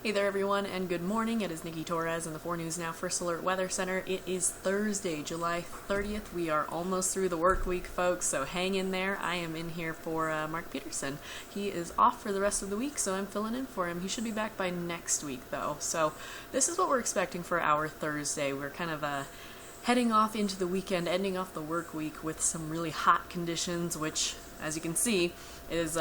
Hey there everyone, and good morning. It is Nikki Torres in the 4 News Now First Alert Weather Center. It is Thursday, July 30th. We are almost through the work week, folks, so hang in there. I am in here for Mark Peterson. He is off for the rest of the week, so I'm filling in for him. He should be back by next week, though. So this is what we're expecting for our Thursday. We're kind of heading off into the weekend, ending off the work week with some really hot conditions, which, as you can see, is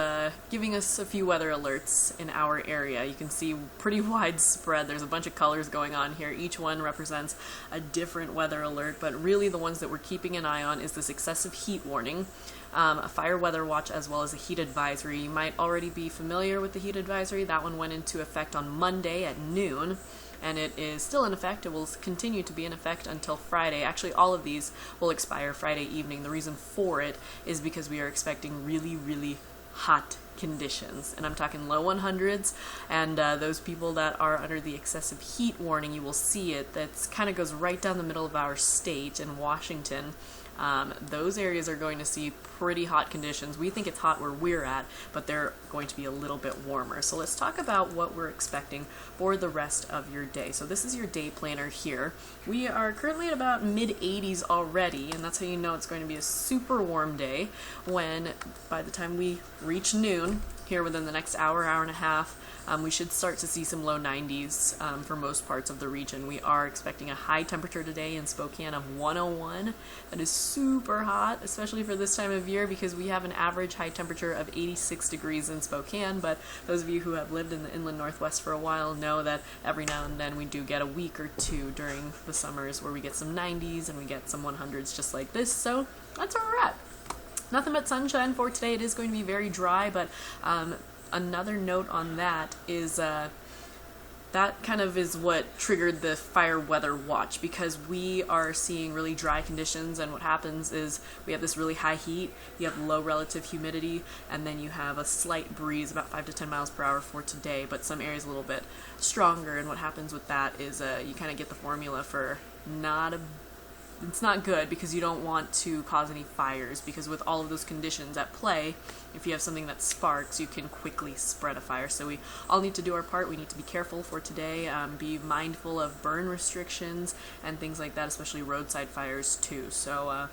giving us a few weather alerts in our area. You can see pretty widespread. There's a bunch of colors going on here. Each one represents a different weather alert, but really the ones that we're keeping an eye on is this excessive heat warning, a fire weather watch, as well as a heat advisory. You might already be familiar with the heat advisory. That one went into effect on Monday at noon, and it is still in effect. It will continue to be in effect until Friday. Actually, all of these will expire Friday evening. The reason for it is because we are expecting really, really hot conditions, and I'm talking low 100s, and those people that are under the excessive heat warning, you will see it. That kind of goes right down the middle of our state in Washington. Those areas are going to see pretty hot conditions. We think it's hot where we're at, but they're going to be a little bit warmer. So let's talk about what we're expecting for the rest of your day. So this is your day planner here. We are currently at about mid-80s already, and that's how you know it's going to be a super warm day when, by the time we reach noon, here within the next hour and a half, we should start to see some low 90s for most parts of the region. We are expecting a high temperature today in Spokane of 101. That is super hot, especially for this time of year, because we have an average high temperature of 86 degrees in Spokane, but those of you who have lived in the inland northwest for a while know that every now and then we do get a week or two during the summers where we get some 90s and we get some 100s just like this, so that's where we're at. Nothing but sunshine for today. It is going to be very dry, but another note on that is that kind of is what triggered the fire weather watch, because we are seeing really dry conditions, and what happens is we have this really high heat, you have low relative humidity, and then you have a slight breeze, about 5 to 10 miles per hour for today, but some areas a little bit stronger, and what happens with that is you kind of get the formula for it's not good, because you don't want to cause any fires, because with all of those conditions at play, if you have something that sparks, you can quickly spread a fire. So we all need to do our part. We need to be careful for today, be mindful of burn restrictions and things like that, especially roadside fires too. So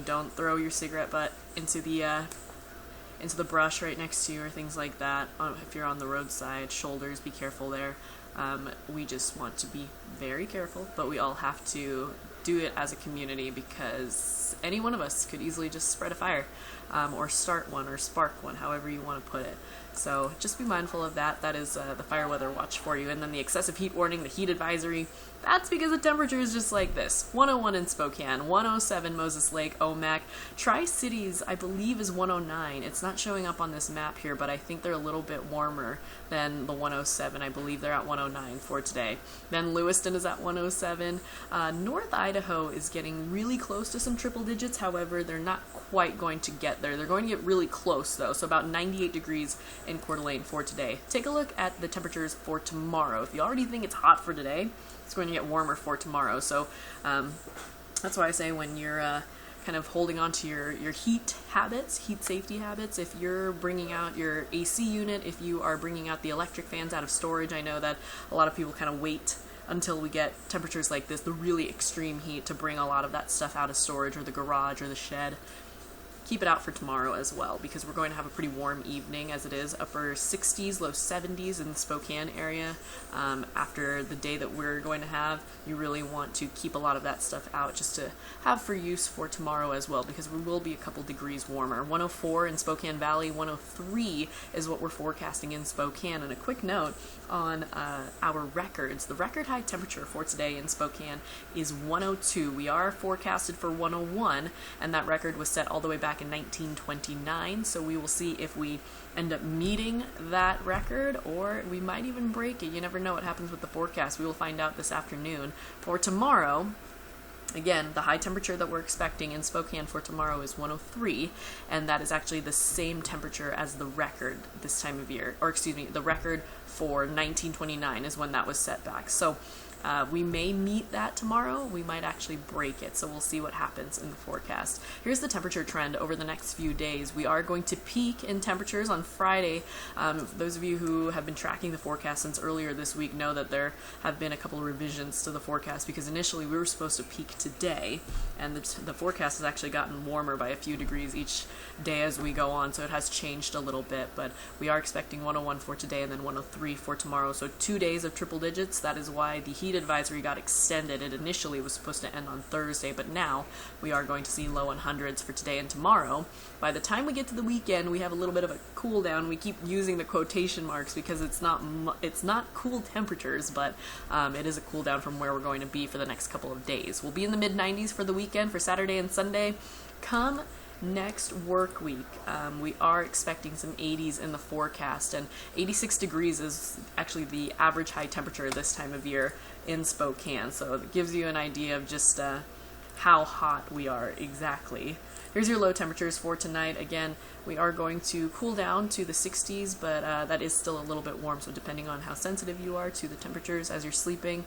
don't throw your cigarette butt into the brush right next to you or things like that. If you're on the roadside, shoulders, be careful there. We just want to be very careful, but we all have to do it as a community, because any one of us could easily just spread a fire, or start one, or spark one, however you want to put it. So just be mindful of that. That is the fire weather watch for you. And then the excessive heat warning, the heat advisory, that's because the temperature is just like this. 101 in Spokane, 107 Moses Lake, Omak. Tri-Cities, I believe, is 109. It's not showing up on this map here, but I think they're a little bit warmer than the 107. I believe they're at 109 for today. Then Lewiston is at 107. North Idaho is getting really close to some triple digits. However, they're not quite going to get there. They're going to get really close, though, so about 98 degrees in Coeur d'Alene for today. Take a look at the temperatures for tomorrow. If you already think it's hot for today, it's going to get warmer for tomorrow. So that's why I say, when you're kind of holding on to your heat habits, heat safety habits, if you're bringing out your AC unit, if you are bringing out the electric fans out of storage, I know that a lot of people kind of wait until we get temperatures like this, the really extreme heat, to bring a lot of that stuff out of storage, or the garage, or the shed. Keep it out for tomorrow as well, because we're going to have a pretty warm evening as it is. Upper 60s, low 70s in the Spokane area. After the day that we're going to have, you really want to keep a lot of that stuff out just to have for use for tomorrow as well, because we will be a couple degrees warmer. 104 in Spokane Valley, 103 is what we're forecasting in Spokane. And a quick note on our records. The record high temperature for today in Spokane is 102. We are forecasted for 101, and that record was set all the way back in 1929, so we will see if we end up meeting that record, or we might even break it. You never know what happens with the forecast. We will find out this afternoon. For tomorrow, again, the high temperature that we're expecting in Spokane for tomorrow is 103, and that is actually the same temperature as the record this time of year, or excuse me, the record for 1929 is when that was set back. So We may meet that tomorrow. We might actually break it, so we'll see what happens in the forecast. Here's the temperature trend over the next few days. We are going to peak in temperatures on Friday. Those of you who have been tracking the forecast since earlier this week know that there have been a couple of revisions to the forecast because initially we were supposed to peak today, and the forecast has actually gotten warmer by a few degrees each day as we go on, so it has changed a little bit, but we are expecting 101 for today and then 103 for tomorrow, so 2 days of triple digits. That is why the heat advisory got extended. It initially was supposed to end on Thursday, but now we are going to see low 100s for today and tomorrow. By the time we get to the weekend, we have a little bit of a cool down. We keep using the quotation marks because it's not cool temperatures, but it is a cool down from where we're going to be for the next couple of days. We'll be in the mid 90s for the weekend for Saturday and Sunday. Come next work week, we are expecting some 80s in the forecast, and 86 degrees is actually the average high temperature this time of year in Spokane, so it gives you an idea of just how hot we are exactly. Here's your low temperatures for tonight. Again, we are going to cool down to the 60s, but that is still a little bit warm, so depending on how sensitive you are to the temperatures as you're sleeping,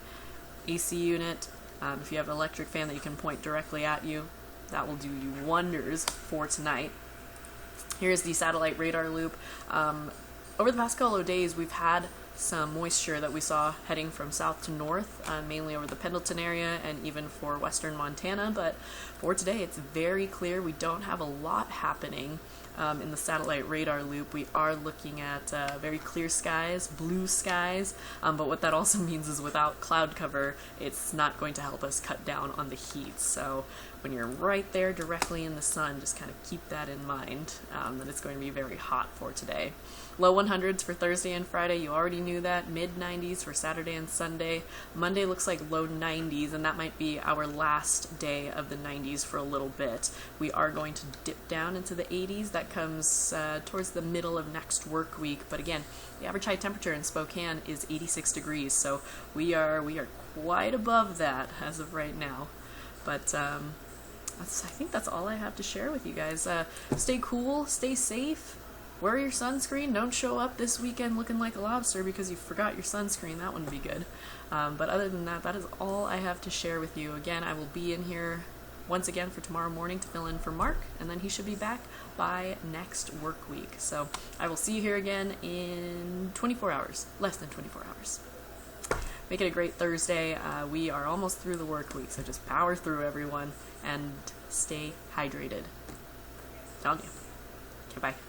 AC unit, if you have an electric fan that you can point directly at you, that will do you wonders for tonight. Here's the satellite radar loop. Over the past couple of days, we've had some moisture that we saw heading from south to north, mainly over the Pendleton area and even for western Montana, but for today it's very clear. We don't have a lot happening in the satellite radar loop. We are looking at very clear skies, blue skies, but what that also means is without cloud cover, it's not going to help us cut down on the heat. So when you're right there directly in the sun, just kind of keep that in mind, that it's going to be very hot for today. Low 100s for Thursday and Friday, you already knew that. Mid 90s for Saturday and Sunday. Monday looks like low 90s, and that might be our last day of the 90s for a little bit. We are going to dip down into the 80s. That comes towards the middle of next work week, but again, the average high temperature in Spokane is 86 degrees, so we are quite above that as of right now. But I think that's all I have to share with you guys. Stay cool, stay safe, wear your sunscreen. Don't show up this weekend looking like a lobster because you forgot your sunscreen. That wouldn't be good. But other than that, that is all I have to share with you. Again, I will be in here once again for tomorrow morning to fill in for Mark, and then he should be back by next work week. So I will see you here again in 24 hours, less than 24 hours. Make it a great Thursday. We are almost through the work week, so just power through, everyone, and stay hydrated. Telling you. Okay, bye.